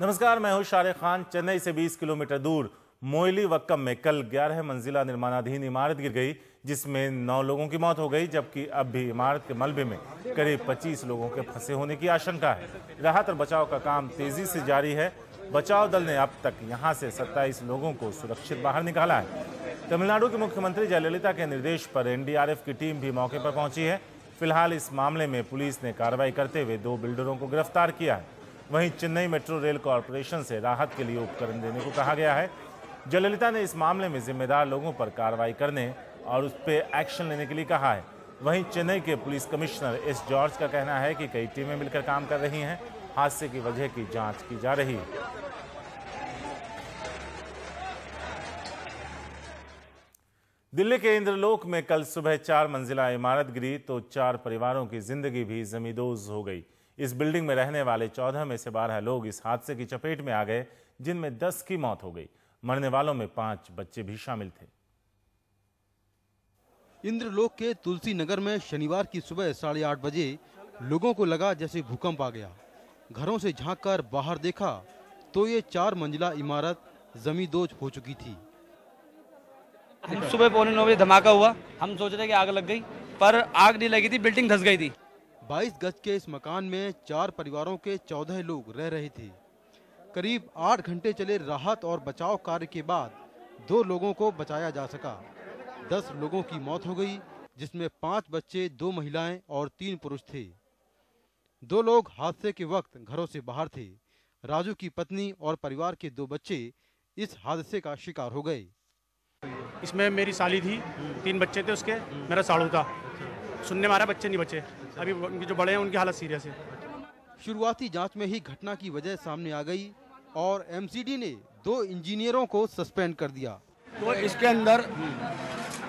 नमस्कार, मैं हूं शारिक खान। चेन्नई से 20 किलोमीटर दूर मोइली वक्कम में कल 11 मंजिला निर्माणाधीन इमारत गिर गई, जिसमें 9 लोगों की मौत हो गई, जबकि अब भी इमारत के मलबे में करीब 25 लोगों के फंसे होने की आशंका है। राहत और बचाव का काम तेजी से जारी है। बचाव दल ने अब तक यहां से 27 लोगों को सुरक्षित बाहर निकाला है। तमिलनाडु की मुख्यमंत्री जयललिता के निर्देश पर एनडीआरएफ की टीम भी मौके पर पहुंची है। फिलहाल इस मामले में पुलिस ने कार्रवाई करते हुए 2 बिल्डरों को गिरफ्तार किया है। वहीं चेन्नई मेट्रो रेल कॉरपोरेशन से राहत के लिए उपकरण देने को कहा गया है। जयललिता ने इस मामले में जिम्मेदार लोगों पर कार्रवाई करने और उस पर एक्शन लेने के लिए कहा है। वहीं चेन्नई के पुलिस कमिश्नर एस जॉर्ज का कहना है कि कई टीमें मिलकर काम कर रही हैं। हादसे की वजह की जांच की जा रही है। दिल्ली के इंद्रलोक में कल सुबह 4 मंजिला इमारत गिरी तो 4 परिवारों की जिंदगी भी जमींदोज हो गई। इस बिल्डिंग में रहने वाले 14 में से 12 लोग इस हादसे की चपेट में आ गए, जिनमें 10 की मौत हो गई। मरने वालों में 5 बच्चे भी शामिल थे। इंद्रलोक के तुलसी नगर में शनिवार की सुबह 8:30 बजे लोगों को लगा जैसे भूकंप आ गया। घरों से झांककर बाहर देखा तो ये 4 मंजिला इमारत जमींदोज हो चुकी थी। सुबह 8:45 बजे धमाका हुआ। हम सोच रहे कि आग लग गई, पर आग नहीं लगी थी, बिल्डिंग धंस गई थी। 22 गज के इस मकान में 4 परिवारों के 14 लोग रह रहे थे। करीब 8 घंटे चले राहत और बचाव कार्य के बाद 2 लोगों को बचाया जा सका। 10 लोगों की मौत हो गई, जिसमें 5 बच्चे, 2 महिलाएं और 3 पुरुष थे। 2 लोग हादसे के वक्त घरों से बाहर थे। राजू की पत्नी और परिवार के 2 बच्चे इस हादसे का शिकार हो गए। इसमें मेरी साली थी, 3 बच्चे थे उसके, मेरा साड़ू था। सुनने में आ रहा बच्चे नहीं बचे। अभी उनके जो बड़े हैं उनकी हालत सीरियस है। शुरुआती जांच में ही घटना की वजह सामने आ गई और एमसीडी ने 2 इंजीनियरों को सस्पेंड कर दिया। तो इसके अंदर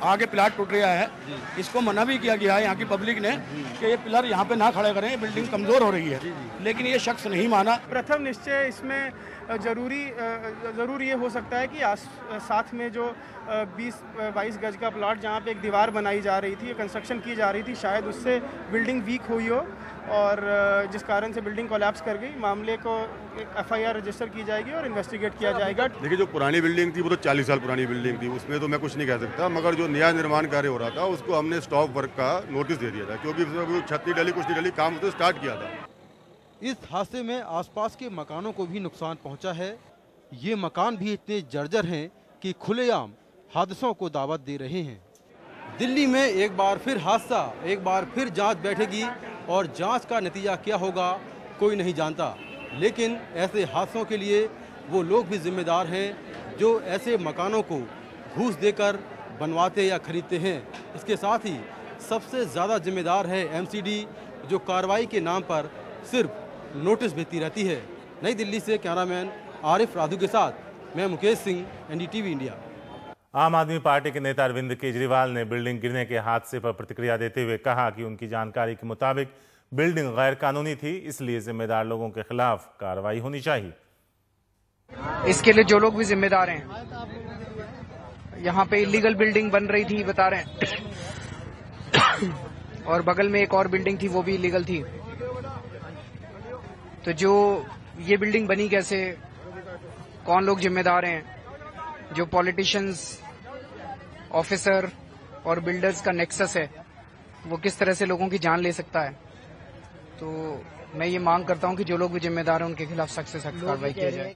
आगे प्लाट टूट रहा है। इसको मना भी किया गया है यहाँ की पब्लिक ने कि ये पिलर यहाँ पे ना खड़े करें, बिल्डिंग कमजोर हो रही है, लेकिन ये शख्स नहीं माना। प्रथम निश्चय इसमें ज़रूर ये हो सकता है कि साथ में जो 20-22 गज का प्लॉट जहाँ पे एक दीवार बनाई जा रही थी, कंस्ट्रक्शन की जा रही थी, शायद उससे बिल्डिंग वीक हुई हो और जिस कारण से बिल्डिंग कोलैप्स कर गई। मामले को एक FIR रजिस्टर की जाएगी और इन्वेस्टिगेट किया जाएगा। देखिए, जो पुरानी बिल्डिंग थी वो तो 40 साल पुरानी बिल्डिंग थी, उसमें तो मैं कुछ नहीं कह सकता, मगर जो नया निर्माण कार्य हो रहा था उसको हमने स्टॉप वर्क का नोटिस दे दिया था, क्योंकि उसमें छत नहीं डली, कुछ नहीं डली, काम तो स्टार्ट किया था। इस हादसे में आसपास के मकानों को भी नुकसान पहुंचा है। ये मकान भी इतने जर्जर हैं कि खुलेआम हादसों को दावत दे रहे हैं। दिल्ली में एक बार फिर हादसा, एक बार फिर जांच बैठेगी और जांच का नतीजा क्या होगा कोई नहीं जानता। लेकिन ऐसे हादसों के लिए वो लोग भी जिम्मेदार हैं जो ऐसे मकानों को घूस देकर बनवाते या खरीदते हैं। इसके साथ ही सबसे ज़्यादा जिम्मेदार है MCD, जो कार्रवाई के नाम पर सिर्फ नोटिस भेजती रहती है। नई दिल्ली से कैमरामैन आरिफ राधू के साथ मैं मुकेश सिंह, NDTV इंडिया। आम आदमी पार्टी के नेता अरविंद केजरीवाल ने बिल्डिंग गिरने के हादसे पर प्रतिक्रिया देते हुए कहा कि उनकी जानकारी के मुताबिक बिल्डिंग गैर कानूनी थी, इसलिए जिम्मेदार लोगों के खिलाफ कार्रवाई होनी चाहिए। इसके लिए जो लोग भी जिम्मेदार हैं, यहाँ पे इलीगल बिल्डिंग बन रही थी बता रहे हैं और बगल में एक और बिल्डिंग थी, वो भी इलीगल थी। तो जो ये बिल्डिंग बनी कैसे, कौन लोग जिम्मेदार हैं, जो पॉलिटिशियंस, ऑफिसर और बिल्डर्स का नेक्सस है, वो किस तरह से लोगों की जान ले सकता है। तो मैं ये मांग करता हूं कि जो लोग भी जिम्मेदार हैं उनके खिलाफ सख्त से सख्त कार्रवाई की जाए।